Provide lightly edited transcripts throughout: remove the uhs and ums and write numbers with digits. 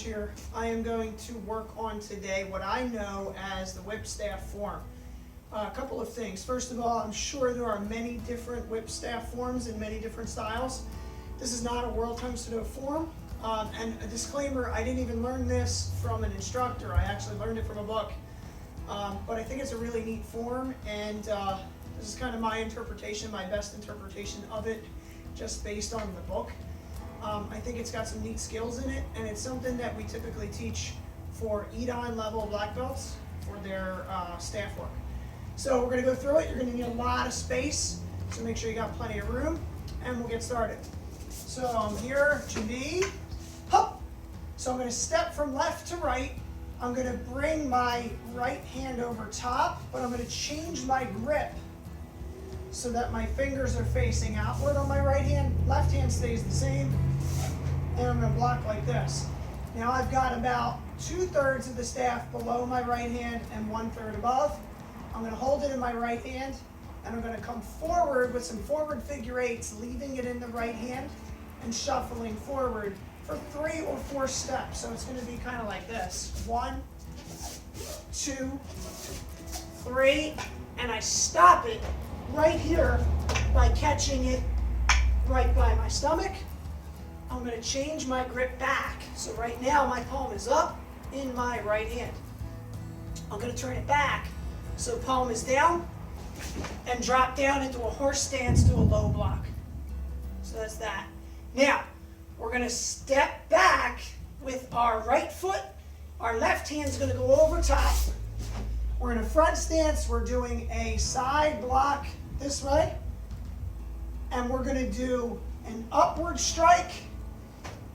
challenge here. I am going to work on today what I know as the whip staff form. A couple of things. First of all, I'm sure there are many different whip staff forms in many different styles. This is not a World Tongue Sado form. And a disclaimer, I didn't even learn this from an instructor. I actually learned it from a book. But I think it's a really neat form, and this is kind of my interpretation, my best interpretation of it, just based on the book. I think it's got some neat skills in it, and it's something that we typically teach for Edon level black belts for their staff work. So we're going to go through it. You're going to need a lot of space, so make sure you got plenty of room, and we'll get started. So I'm here to be, hop. So I'm going to step from left to right. I'm going to bring my right hand over top, but I'm going to change my grip so that my fingers are facing outward on my right hand. Left hand stays the same, and I'm going to block like this. Now I've got about 2/3 of the staff below my right hand and 1/3 above. I'm going to hold it in my right hand, and I'm going to come forward with some forward figure eights, leaving it in the right hand and shuffling forward for 3 or 4 steps. So it's going to be kind of like this. 1, 2, 3, and I stop it right here by catching it right by my stomach. I'm going to change my grip back. So right now my palm is up in my right hand. I'm going to turn it back so palm is down and drop down into a horse stance to a low block. So that's that. Now, we're going to step back with our right foot. Our left hand's going to go over top. We're in a front stance. We're doing a side block this way. And we're going to do an upward strike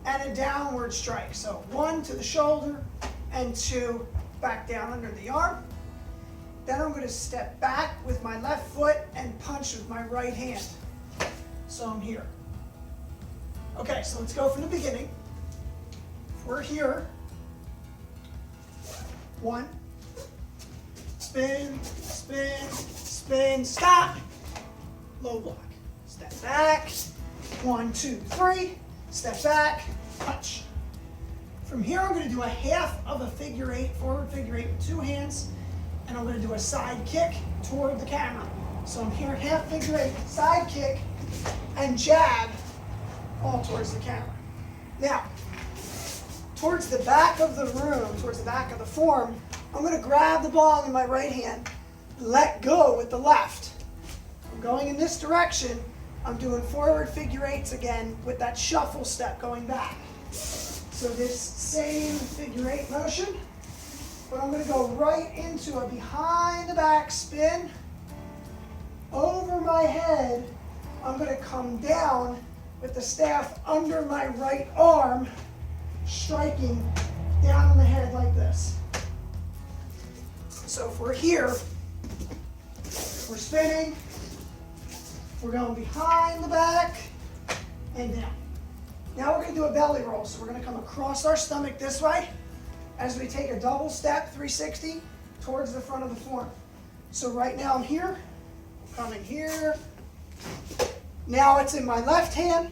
and a downward strike. So 1 to the shoulder and 2 back down under the arm. Then I'm going to step back with my left foot and punch with my right hand. So I'm here. Okay, so let's go from the beginning. We're here. 1, spin, spin, spin, stop, low block. Step back, 1, 2, 3, step back, punch. From here I'm going to do a half of a figure eight, forward figure eight with 2 hands, and I'm going to do a side kick toward the camera. So I'm here, half figure eight, side kick, and jab, all towards the camera. Now, towards the back of the room, towards the back of the form, I'm going to grab the ball in my right hand, let go with the left. I'm going in this direction. I'm doing forward figure eights again with that shuffle step going back. So this same figure eight motion, but I'm going to go right into a behind the back spin. Over my head, I'm going to come down with the staff under my right arm, striking down on the head like this. So if we're here, we're spinning, we're going behind the back and down. Now we're going to do a belly roll. So we're going to come across our stomach this way as we take a double step 360 towards the front of the form. So right now I'm here, coming here. Now it's in my left hand.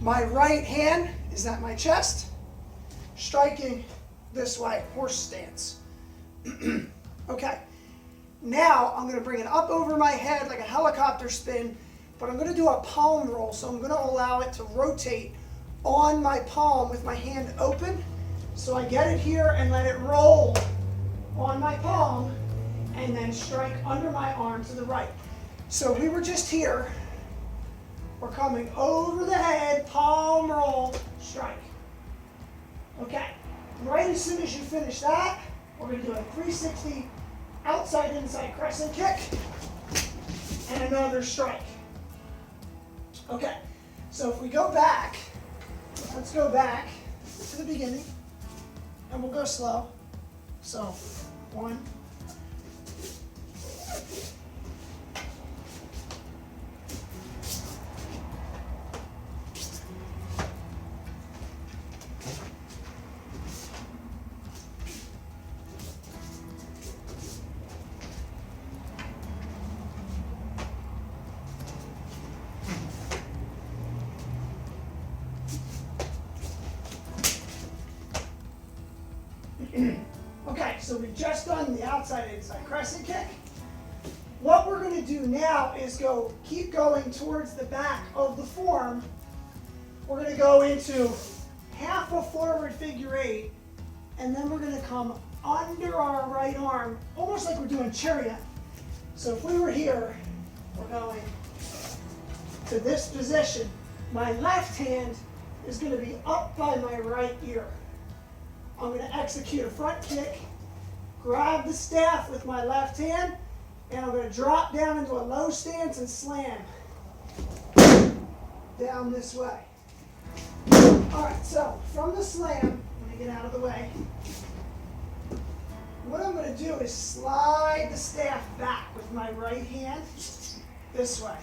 My right hand is at my chest, striking this way, horse stance. Okay, now I'm going to bring it up over my head like a helicopter spin, but I'm going to do a palm roll. So I'm going to allow it to rotate on my palm with my hand open. So I get it here and let it roll on my palm and then strike under my arm to the right. So we were just here. We're coming over the head, palm roll, strike. Okay, right as soon as you finish that, we're going to do a 360 outside inside crescent kick and another strike. Okay, so if we go back, let's go back to the beginning and we'll go slow. So 1, Okay, so we've just done the outside inside crescent kick. What we're going to do now is keep going towards the back of the form. We're going to go into half a forward figure eight, and then we're going to come under our right arm, almost like we're doing chariot. So if we were here, we're going to this position. My left hand is going to be up by my right ear. I'm going to execute a front kick, grab the staff with my left hand, and I'm going to drop down into a low stance and slam down this way. All right, so from the slam, let me get out of the way. What I'm going to do is slide the staff back with my right hand this way.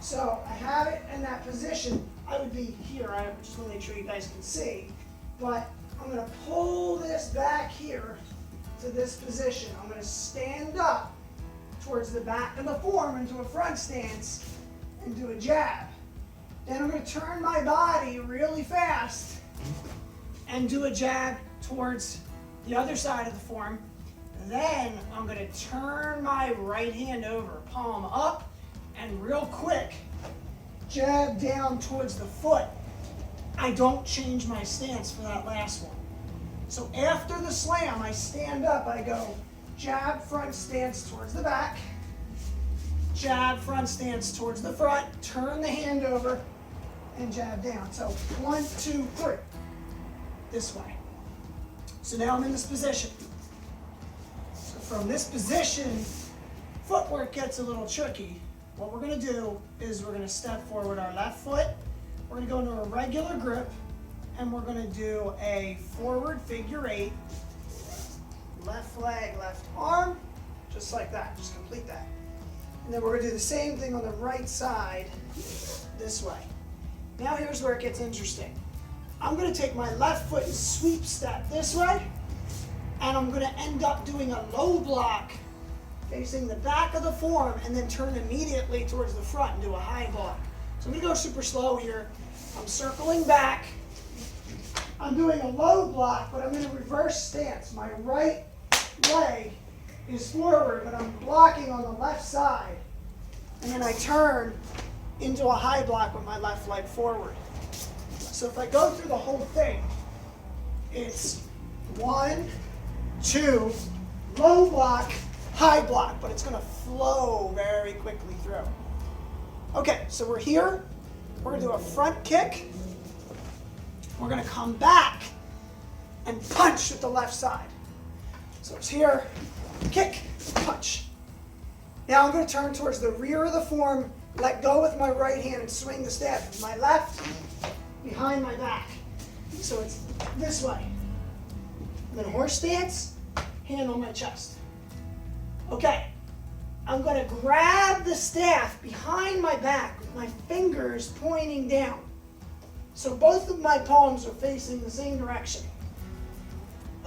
So I have it in that position. I would be here. I just want to make sure you guys can see. But I'm going to pull this back here to this position. I'm going to stand up towards the back of the form into a front stance and do a jab. Then I'm going to turn my body really fast and do a jab towards the other side of the form. Then I'm going to turn my right hand over, palm up, and real quick, jab down towards the foot. I don't change my stance for that last one. So after the slam, I stand up, I go jab, front stance towards the back, jab, front stance towards the front, turn the hand over, and jab down. So 1, 2, 3, this way. So now I'm in this position. So from this position, footwork gets a little tricky. What we're going to do is we're going to step forward our left foot, we're going to go into a regular grip, and we're going to do a forward figure eight, left leg, left arm, just like that, just complete that. And then we're going to do the same thing on the right side, this way. Now here's where it gets interesting. I'm going to take my left foot and sweep step this way, and I'm going to end up doing a low block facing the back of the form and then turn immediately towards the front and do a high block. So I'm going to go super slow here. I'm circling back. I'm doing a low block, but I'm in a reverse stance. My right leg is forward, but I'm blocking on the left side. And then I turn into a high block with my left leg forward. So if I go through the whole thing, it's 1, 2, low block, high block, but it's going to flow very quickly through. Okay, so we're here. We're going to do a front kick. We're going to come back and punch with the left side. So it's here, kick, punch. Now I'm going to turn towards the rear of the form, let go with my right hand and swing the staff with my left behind my back. So it's this way. And then horse stance, hand on my chest. Okay, I'm going to grab the staff behind my back with my fingers pointing down. So both of my palms are facing the same direction.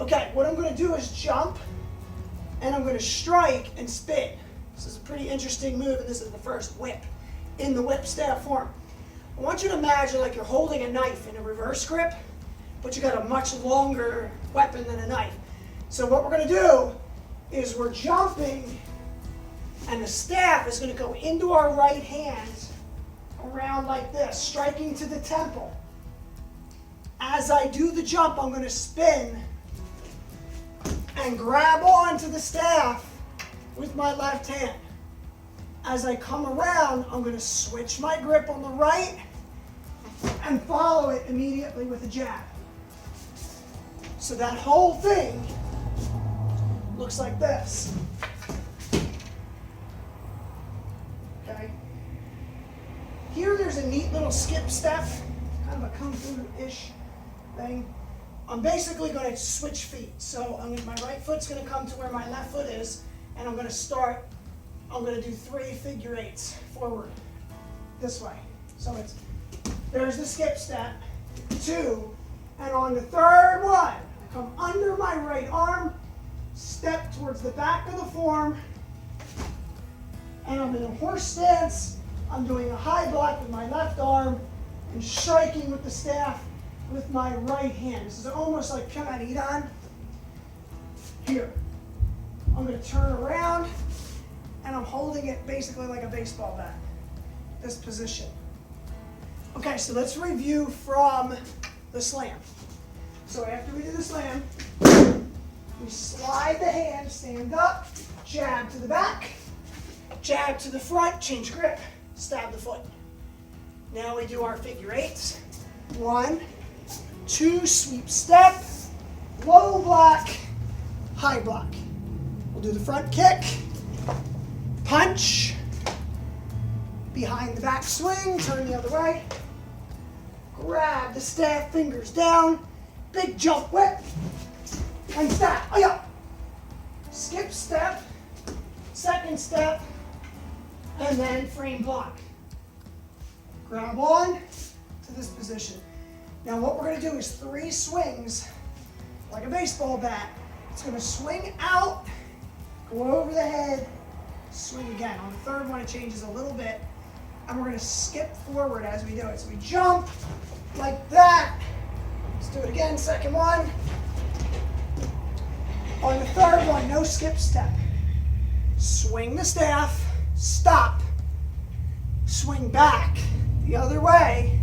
Okay, what I'm going to do is jump, and I'm going to strike and spin. This is a pretty interesting move, and this is the first whip in the whip staff form. I want you to imagine like you're holding a knife in a reverse grip, but you got a much longer weapon than a knife. So what we're going to do is we're jumping, and the staff is going to go into our right hand around like this, striking to the temple. As I do the jump, I'm going to spin and grab onto the staff with my left hand. As I come around, I'm going to switch my grip on the right and follow it immediately with a jab. So that whole thing looks like this. Okay. Here there's a neat little skip step, kind of a kung fu-ish thing. I'm basically going to switch feet. So my right foot's going to come to where my left foot is, and I'm going to do 3 figure eights forward this way. So there's the skip step, 2, and on the third one, I come under my right arm, step towards the back of the form, and I'm in a horse stance. I'm doing a high block with my left arm and striking with the staff with my right hand. This is almost like Pyongan. here. I'm going to turn around, and I'm holding it basically like a baseball bat, this position. Okay, so let's review from the slam. So after we do the slam, we slide the hand, stand up, jab to the back, jab to the front, change grip, stab the foot. Now we do our figure eights. 1, 2, sweep step, low block, high block. We'll do the front kick, punch, behind the back swing, turn the other way, grab the staff, fingers down, big jump whip, and step, oh yeah. Skip step, second step, and then frame block. Grab on to this position. Now what we're going to do is 3 swings, like a baseball bat. It's going to swing out, go over the head, swing again. On the third one it changes a little bit, and we're going to skip forward as we do it. So we jump like that. Let's do it again, second one. On the third one, no skip step. Swing the staff, stop, swing back the other way,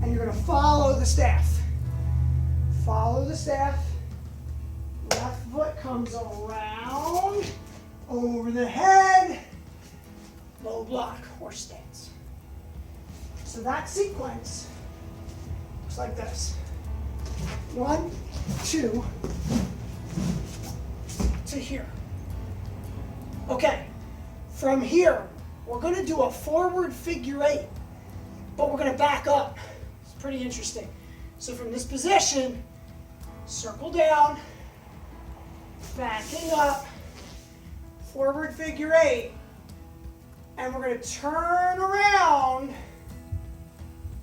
and you're going to follow the staff. Follow the staff. Left foot comes around, over the head, low block, horse stance. So that sequence looks like this. 1, 2, to here. Okay, from here, we're going to do a forward figure eight, but we're going to back up. It's pretty interesting. So from this position, circle down, backing up, forward figure eight, and we're going to turn around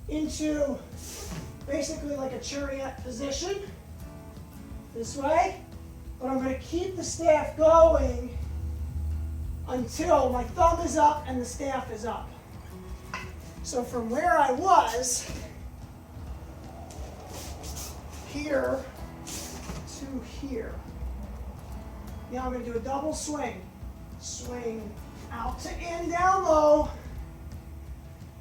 into basically like a chariot position this way, but I'm going to keep the staff going until my thumb is up and the staff is up. So from where I was, here to here. Now I'm going to do a double swing. Swing out to in, down low.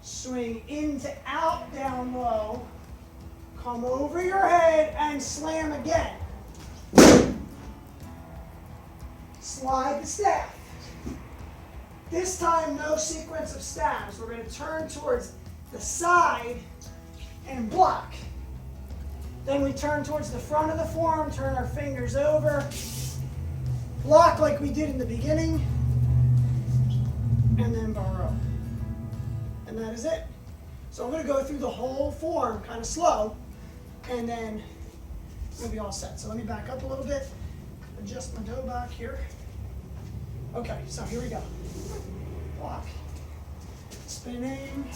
Swing in to out, down low. Come over your head and slam again. Slide the staff. This time, no sequence of stabs. We're going to turn towards the side and block. Then we turn towards the front of the form, turn our fingers over, block like we did in the beginning, and then borrow. And that is it. So I'm going to go through the whole form kind of slow, and then we'll be all set. So let me back up a little bit, adjust my toe back here. Okay, so here we go. Block, spinning,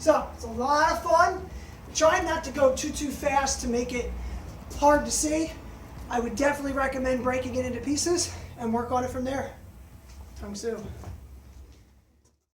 So it's a lot of fun. Try not to go too fast to make it hard to see. I would definitely recommend breaking it into pieces and work on it from there. Tung Soo.